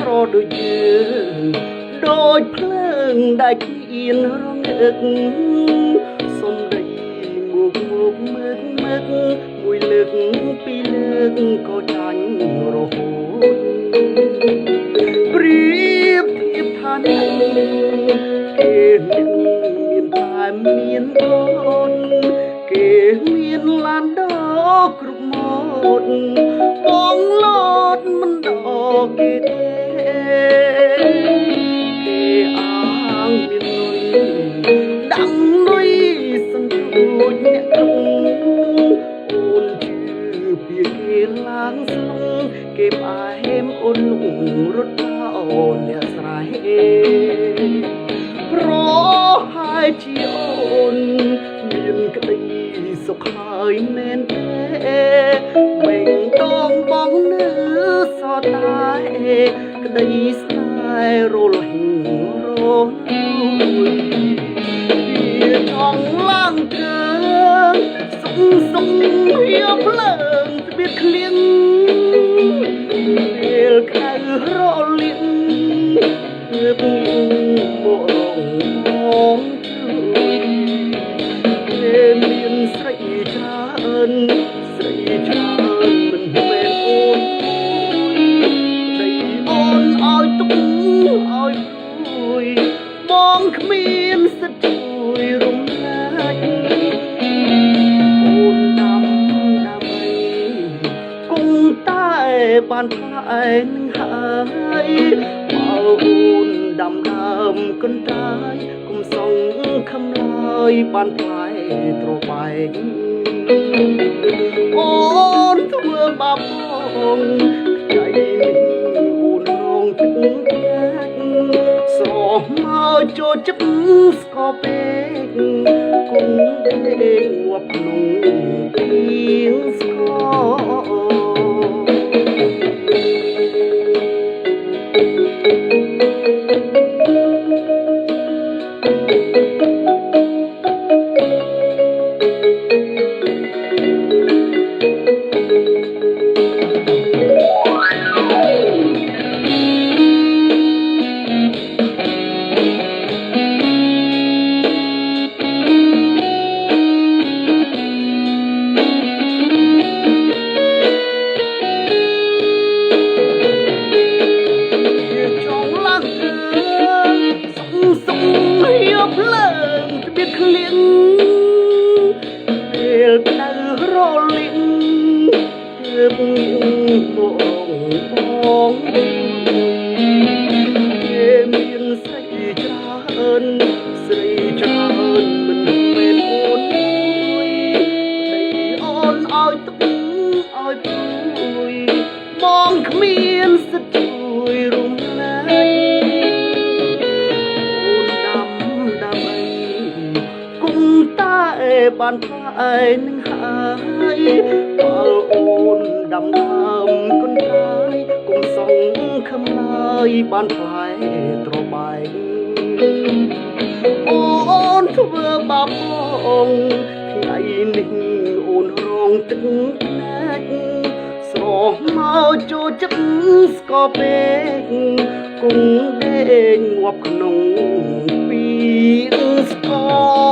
ក្រដូចយើងដូចភ្លើងដែលគ្មានរងាក់សំដីមកមើកមួយលើកពីរលើកក៏ចាញ់រហូតព្រៀបធៀបថាអ្នកគេមានតែមានអូនគេមានឡានដោគ្រប់ម៉ូតបងឡតមិនដល់គេទេគេអាងមានលុយដាំលុយសន្ទូចអ្នកអូនជឿពីគេឡើងស្លងគេផ្អែមអូនលងរត់អូនអ្នកស្រែប្រហើយជាអូនមានក្តីសុខហើយមែនទេបេងដងបងនៅសតតែក្តីស្នេហ៍រលហិងរលួយវាចង់ឡើងកើសុំវាភ្លើងស្បៀតឃ្លៀងពេលក្តៅរលៀងងើបមបងជួយគេមានស្រីច្រើនមិនមែនអូនដីអូនឲ្យទុកឲ្យព្រួយបងគ្មានសិទ្ធិជួយរំលាយអូនដើម្បីគង់តែបានផ្លែនឹងហើយបើអូនដាំដើមកន្តាយកុំសងខំឡើយបានផ្លែត្របែកអូនធ្វើបាបបងใจនេះអូនរងទឹកភ្នែកស្រស់មកចូលចិត្តស្គរពេកគង់ដេកងាប់ក្នុងពីងស្គភ្លើងស្បៀតឃ្លៀងពេលក្តៅរលៀងទើបងបងគេមានស្រីច្រើនមិនមែនអូនមួយដីអូនឲ្យទុកឲ្យព្រួយបងគ្មានសិទ្ធិជួយរំលាយបានផ្លែនឹងហើយបើអូនដាំដើមកន្តាយកុំសងខំឡើយបានផ្លែត្របែកអូនធ្វើបាបបងថ្ងៃនេះអូនរងទឹកភ្នែកស្រស់មកចូលចិត្តស្គរពេកគង់ដេកងាប់ក្នុងពីងស្គរ